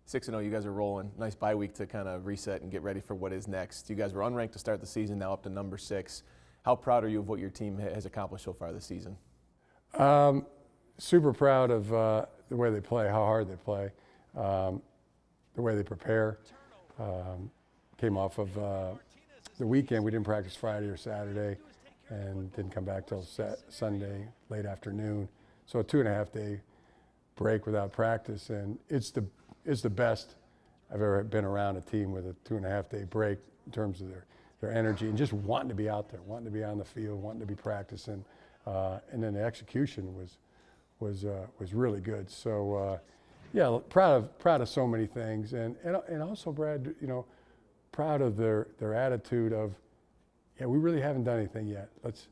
6-0, you guys are rolling. Nice bye week to kind of reset and get ready for what is next. You guys were unranked to start the season, now up to number 6. How proud are you of what your team has accomplished so far this season? Super proud of the way they play, how hard they play, the way they prepare. Came off of the weekend. We didn't practice Friday or Saturday and didn't come back till Sunday, late afternoon. So a 2.5-day break without practice, and it's the best I've ever been around a team with a 2.5-day break in terms of their energy and just wanting to be out there, wanting to be on the field, wanting to be practicing, and then the execution was really good. So yeah, proud of so many things, and also, Brad, proud of their attitude of, yeah, we really haven't done anything yet. Let's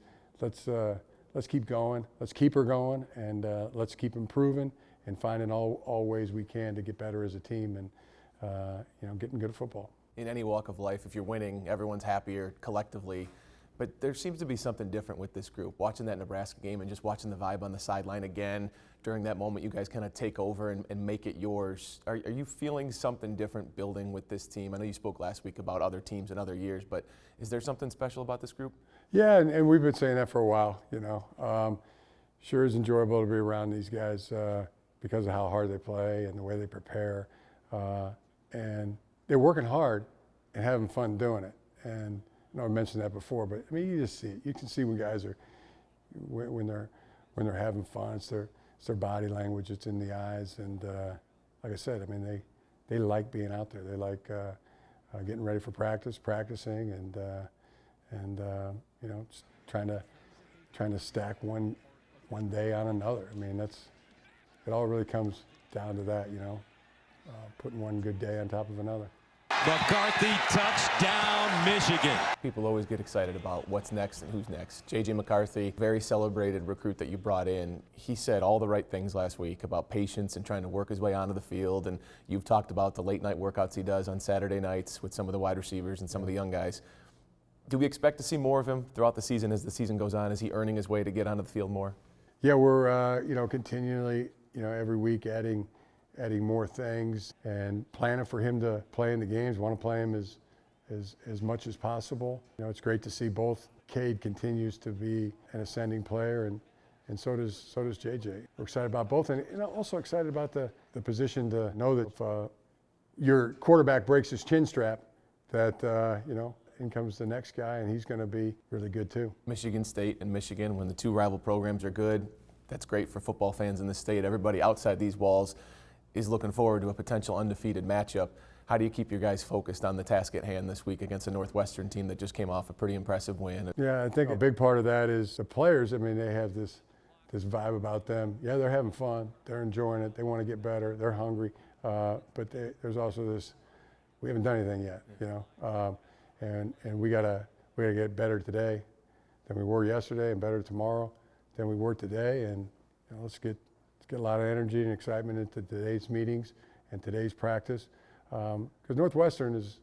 keep going. Let's keep her going, and let's keep improving and finding all ways we can to get better as a team and getting good at football. In any walk of life, if you're winning, everyone's happier collectively. But there seems to be something different with this group. Watching that Nebraska game and just watching the vibe on the sideline again, during that moment you guys kind of take over and make it yours. Are you feeling something different building with this team? I know you spoke last week about other teams and other years, but is there something special about this group? Yeah, and we've been saying that for a while, Sure is enjoyable to be around these guys because of how hard they play and the way they prepare. And they're working hard and having fun doing it. And I mentioned that before, but I mean, you just see it. You can see when guys are, when they're having fun. It's their body language. It's in the eyes. And like I said, I mean, they like being out there. They like getting ready for practicing, and just trying to stack one day on another. I mean, it all really comes down to that, putting one good day on top of another. McCarthy, touchdown, Michigan. People always get excited about what's next and who's next. JJ McCarthy, very celebrated recruit that you brought in. He said all the right things last week about patience and trying to work his way onto the field. And you've talked about the late night workouts he does on Saturday nights with some of the wide receivers and some of the young guys. Do we expect to see more of him throughout the season as the season goes on? Is he earning his way to get onto the field more? Yeah, we're continually, every week adding more things and planning for him to play in the games. Want to play him as much as possible. It's great to see both. Cade continues to be an ascending player, and so does JJ. We're excited about both, and also excited about the position to know that if your quarterback breaks his chin strap, that in comes the next guy, and he's going to be really good too. Michigan State and Michigan, when the two rival programs are good, that's great for football fans in the state. Everybody outside these walls is looking forward to a potential undefeated matchup. How do you keep your guys focused on the task at hand this week against a Northwestern team that just came off a pretty impressive win? Yeah, I think a big part of that is the players. I mean, they have this vibe about them. Yeah, they're having fun. They're enjoying it. They want to get better. They're hungry. But there's also this, we haven't done anything yet, and we gotta get better today than we were yesterday, and better tomorrow than we were today. And let's get a lot of energy and excitement into today's meetings and today's practice. Because Northwestern is,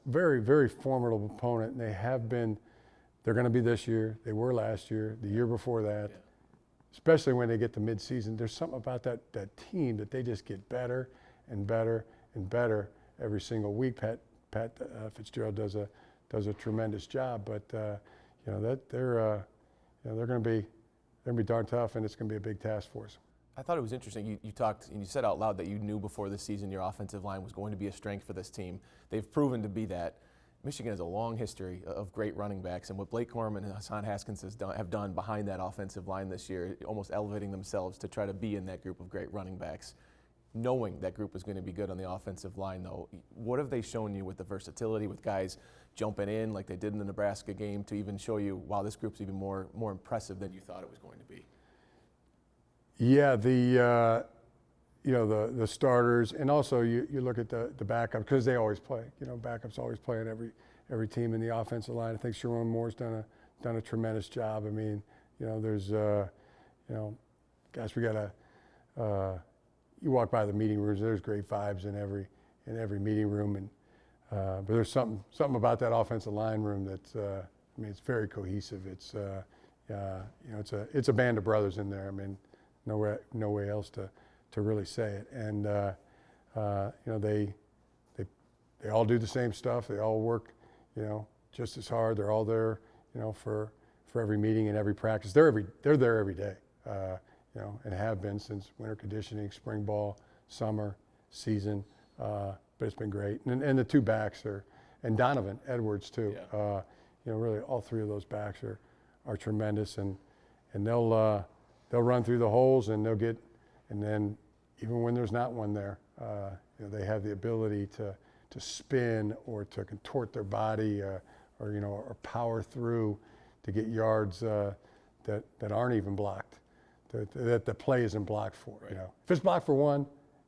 very, very formidable opponent, and they have been. They're going to be this year. They were last year, the year before that. Yeah. Especially when they get to midseason, there's something about that team that they just get better and better and better every single week. Pat Fitzgerald does a tremendous job, but that they're going to be darn tough, and it's going to be a big task for us. I thought it was interesting. You talked and you said out loud that you knew before this season your offensive line was going to be a strength for this team. They've proven to be that. Michigan has a long history of great running backs, and what Blake Corum and Hassan Haskins have done behind that offensive line this year, almost elevating themselves to try to be in that group of great running backs. Knowing that group was going to be good on the offensive line, though, what have they shown you with the versatility, with guys jumping in like they did in the Nebraska game, to even show you, wow, this group's even more impressive than you thought it was going to be? Yeah, the starters, and also you look at the backup, because they always play. Backups always play on every team in the offensive line. I think Sharon Moore's done a tremendous job. I mean, there's guys, we got you walk by the meeting rooms, there's great vibes in every meeting room, and but there's something about that offensive line room that's it's very cohesive. It's it's a band of brothers in there. I mean, no way else to really say it. And they all do the same stuff. They all work, just as hard. They're all there, for every meeting and every practice. They're there every day, and have been since winter conditioning, spring ball, summer, season. But it's been great. And the two backs and Donovan Edwards too. Yeah. Really all three of those backs are tremendous, and they'll run through the holes, and and then even when there's not one there, they have the ability to spin or to contort their body, or power through to get yards that aren't even blocked, that the play isn't blocked for. Right. If it's blocked for one,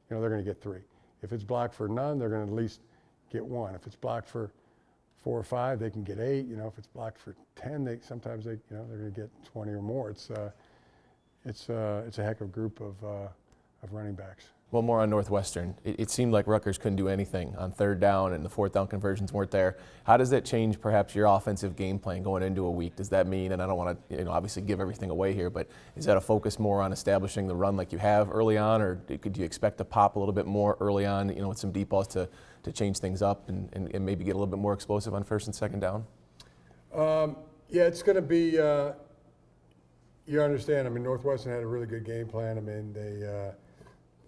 they're going to get 3. If it's blocked for none, they're going to at least get 1. If it's blocked for 4 or 5, they can get 8. If it's blocked for 10, sometimes they're going to get 20 or more. It's a heck of a group of running backs. One more on Northwestern. It seemed like Rutgers couldn't do anything on 3rd down, and the 4th down conversions weren't there. How does that change perhaps your offensive game plan going into a week? Does that mean, and I don't want to obviously give everything away here, but is that a focus more on establishing the run like you have early on, or could you expect to pop a little bit more early on, with some deep balls to change things up and maybe get a little bit more explosive on 1st and 2nd down? Yeah, it's going to be, you understand, Northwestern had a really good game plan.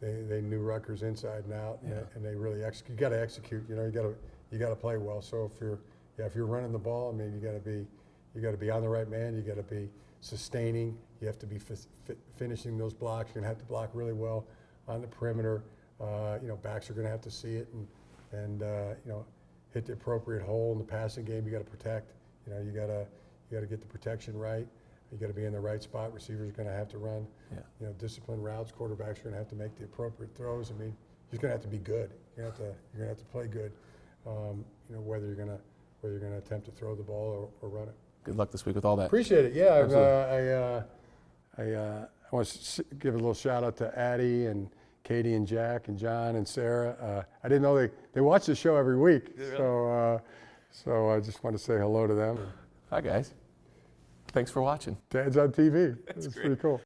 They knew Rutgers inside and out, and they really you got to execute. You got to play well. So if you're running the ball, you got to be on the right man. You got to be sustaining. You have to be finishing those blocks. You're gonna have to block really well on the perimeter. Backs are gonna have to see it and hit the appropriate hole in the passing game. You got to protect. You got to get the protection right. You got to be in the right spot. Receivers are going to have to run, disciplined routes. Quarterbacks are going to have to make the appropriate throws. You're just going to have to be good. You're going to have to play good. Whether you're going to attempt to throw the ball or run it. Good luck this week with all that. Appreciate it. Yeah, Absolutely. I want to give a little shout out to Addie and Katie and Jack and John and Sarah. I didn't know they watch the show every week, so I just want to say hello to them. Hi guys. Thanks for watching. Dad's on TV. It's great. pretty cool.